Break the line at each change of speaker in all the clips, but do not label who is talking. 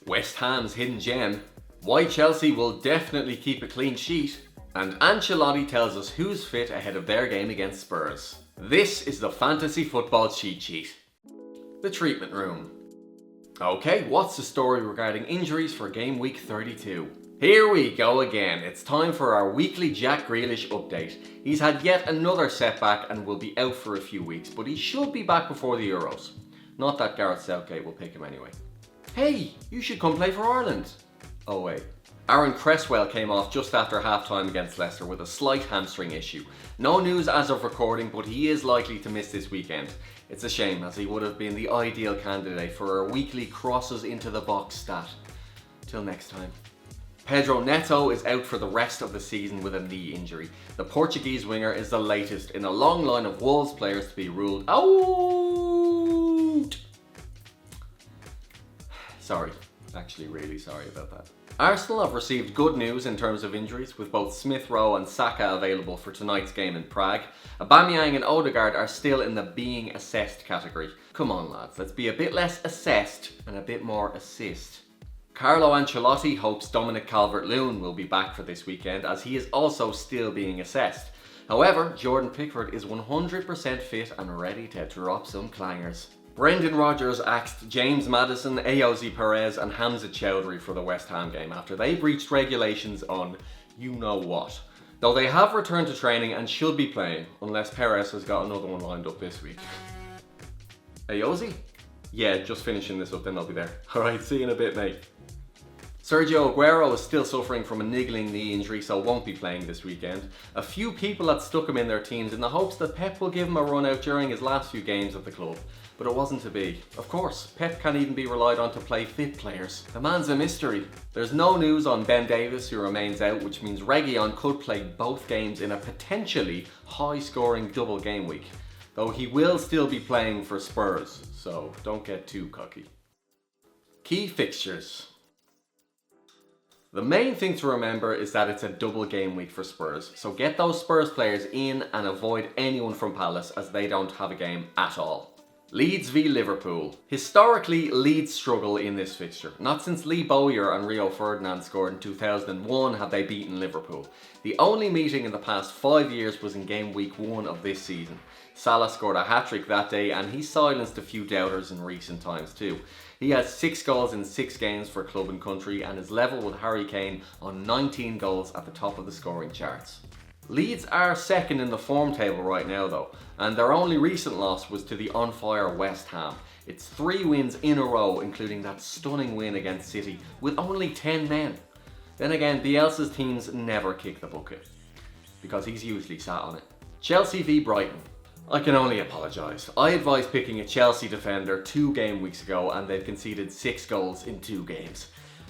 West Ham's hidden gem, why Chelsea will definitely keep a clean sheet, and Ancelotti tells us who's fit ahead of their game against Spurs. This is the Fantasy Football Cheat Sheet. The treatment room. Okay, what's the story regarding injuries for game week 32? Here we go again. It's time for our weekly Jack Grealish update. He's had yet another setback and will be out for a few weeks, but he should be back before the Euros. Not that Gareth Southgate will pick him anyway. Hey, you should come play for Ireland. Oh wait. Aaron Cresswell came off just after half-time against Leicester with a slight hamstring issue. No news as of recording, but he is likely to miss this weekend. It's a shame, as he would have been the ideal candidate for our weekly crosses into the box stat. Till next time. Pedro Neto is out for the rest of the season with a knee injury. The Portuguese winger is the latest in a long line of Wolves players to be ruled out. Sorry, actually really sorry about that. Arsenal have received good news in terms of injuries, with both Smith Rowe and Saka available for tonight's game in Prague. Aubameyang and Odegaard are still in the being assessed category. Come on lads, let's be a bit less assessed and a bit more assist. Carlo Ancelotti hopes Dominic Calvert-Lewin will be back for this weekend, as he is also still being assessed. However, Jordan Pickford is 100% fit and ready to drop some clangers. Brendan Rodgers axed James Maddison, Ayoze Perez and Hamza Chowdhury for the West Ham game after they breached regulations on you-know-what. Though they have returned to training and should be playing, unless Perez has got another one lined up this week. Ayoze? Yeah, just finishing this up, then I'll be there. Alright, see you in a bit, mate. Sergio Aguero is still suffering from a niggling knee injury, so won't be playing this weekend. A few people had stuck him in their teams in the hopes that Pep will give him a run out during his last few games at the club. But it wasn't to be. Of course, Pep can't even be relied on to play fit players. The man's a mystery. There's no news on Ben Davies, who remains out, which means Reguilon could play both games in a potentially high-scoring double game week. Though he will still be playing for Spurs, so don't get too cocky. Key fixtures. The main thing to remember is that it's a double game week for Spurs, so get those Spurs players in and avoid anyone from Palace, as they don't have a game at all. Leeds v Liverpool. Historically, Leeds struggle in this fixture. Not since Lee Bowyer and Rio Ferdinand scored in 2001 have they beaten Liverpool. The only meeting in the past 5 years was in game week 1 of this season. Salah scored a hat-trick that day, and he silenced a few doubters in recent times too. He has 6 goals in 6 games for club and country and is level with Harry Kane on 19 goals at the top of the scoring charts. Leeds are second in the form table right now though, and their only recent loss was to the on-fire West Ham. It's 3 wins in a row, including that stunning win against City with only 10 men. Then again, Bielsa's teams never kick the bucket, because he's usually sat on it. Chelsea v Brighton. I can only apologise. I advised picking a Chelsea defender 2 game weeks ago and they've conceded 6 goals in 2 games.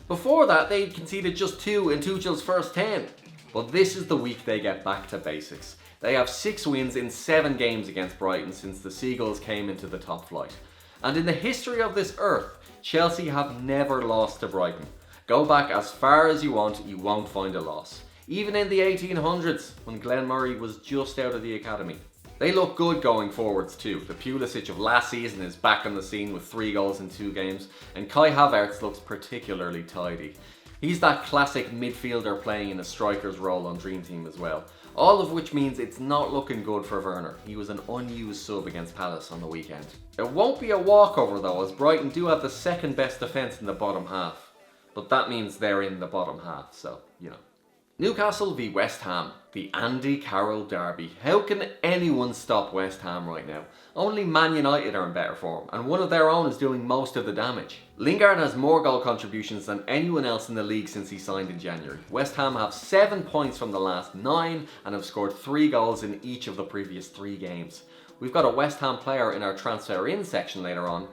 Before that, they'd conceded just 2 in Tuchel's first 10. But this is the week they get back to basics. They have 6 wins in 7 games against Brighton since the Seagulls came into the top flight. And in the history of this earth, Chelsea have never lost to Brighton. Go back as far as you want, you won't find a loss. Even in the 1800s, when Glenn Murray was just out of the academy. They look good going forwards too. The Pulisic of last season is back on the scene with 3 goals in 2 games, and Kai Havertz looks particularly tidy. He's that classic midfielder playing in a striker's role on Dream Team as well. All of which means it's not looking good for Werner. He was an unused sub against Palace on the weekend. It won't be a walkover though, as Brighton do have the second best defence in the bottom half. But that means they're in the bottom half, so, you know. Newcastle v West Ham, the Andy Carroll derby. How can anyone stop West Ham right now? Only Man United are in better form, and one of their own is doing most of the damage. Lingard has more goal contributions than anyone else in the league since he signed in January. West Ham have 7 points from the last 9 and have scored 3 goals in each of the previous 3 games. We've got a West Ham player in our transfer in section later on,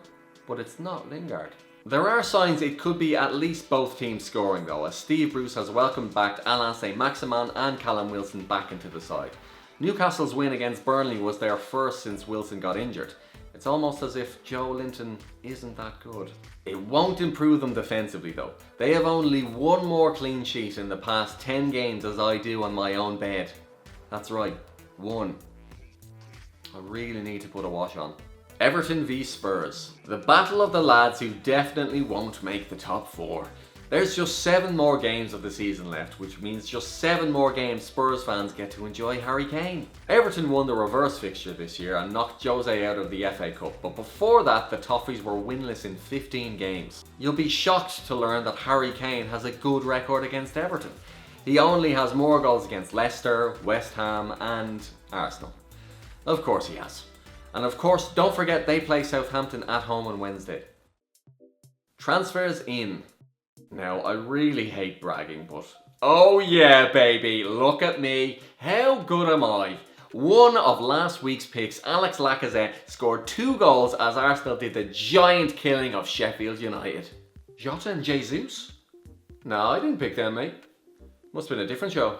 but it's not Lingard. There are signs it could be at least both teams scoring though, as Steve Bruce has welcomed back Alain Saint-Maximin and Callum Wilson back into the side. Newcastle's win against Burnley was their first since Wilson got injured. It's almost as if Joe Linton isn't that good. It won't improve them defensively though. They have only 1 more clean sheet in the past 10 games as I do on my own bed. That's right, 1. I really need to put a wash on. Everton v Spurs. The battle of the lads who definitely won't make the top 4. There's just 7 more games of the season left, which means just 7 more games Spurs fans get to enjoy Harry Kane. Everton won the reverse fixture this year and knocked Jose out of the FA Cup, but before that the Toffees were winless in 15 games. You'll be shocked to learn that Harry Kane has a good record against Everton. He only has more goals against Leicester, West Ham and Arsenal. Of course he has. And of course, don't forget they play Southampton at home on Wednesday. Transfers in. Now, I really hate bragging, but oh yeah, baby, look at me. How good am I? One of last week's picks, Alex Lacazette, scored 2 goals as Arsenal did the giant killing of Sheffield United. Jota and Jesus? No, I didn't pick them, mate. Must have been a different show.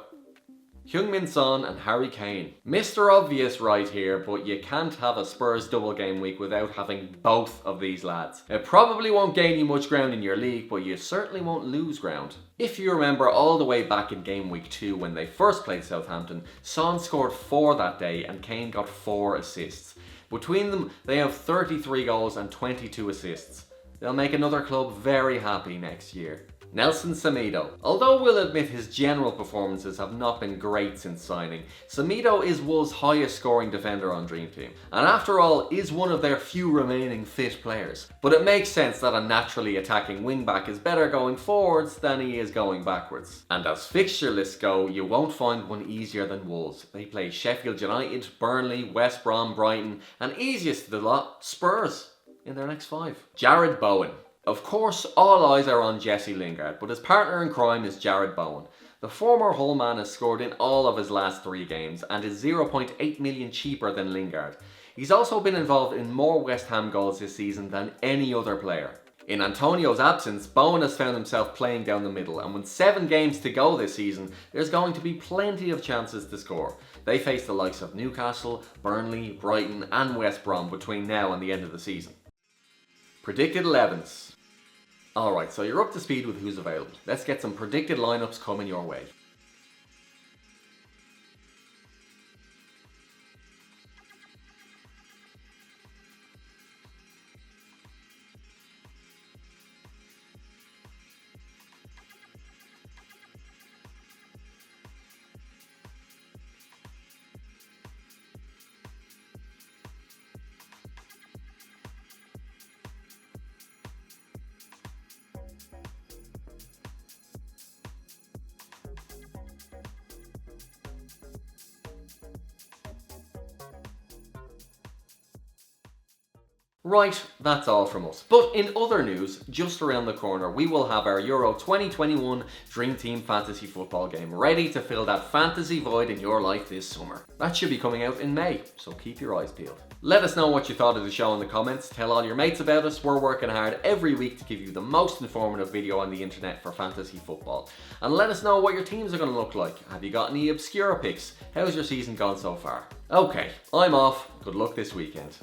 Heung-min Son and Harry Kane. Mr. Obvious right here, but you can't have a Spurs double game week without having both of these lads. It probably won't gain you much ground in your league, but you certainly won't lose ground. If you remember all the way back in game week 2 when they first played Southampton, Son scored 4 that day and Kane got 4 assists. Between them, they have 33 goals and 22 assists. They'll make another club very happy next year. Nelson Semedo. Although we'll admit his general performances have not been great since signing, Semedo is Wolves' highest scoring defender on Dream Team, and after all is one of their few remaining fit players. But it makes sense that a naturally attacking wing-back is better going forwards than he is going backwards. And as fixture lists go, you won't find one easier than Wolves. They play Sheffield United, Burnley, West Brom, Brighton, and easiest of the lot, Spurs, in their next 5. Jared Bowen. Of course, all eyes are on Jesse Lingard, but his partner in crime is Jared Bowen. The former Hull man has scored in all of his last 3 games and is 0.8 million cheaper than Lingard. He's also been involved in more West Ham goals this season than any other player. In Antonio's absence, Bowen has found himself playing down the middle, and with 7 games to go this season, there's going to be plenty of chances to score. They face the likes of Newcastle, Burnley, Brighton and West Brom between now and the end of the season. Predicted 11s. Alright, so you're up to speed with who's available. Let's get some predicted lineups coming your way. Right, that's all from us. But in other news, just around the corner, we will have our Euro 2021 Dream Team Fantasy Football game ready to fill that fantasy void in your life this summer. That should be coming out in May, so keep your eyes peeled. Let us know what you thought of the show in the comments, tell all your mates about us. We're working hard every week to give you the most informative video on the internet for fantasy football. And let us know what your teams are going to look like. Have you got any obscure picks? How's your season gone so far? Okay, I'm off. Good luck this weekend.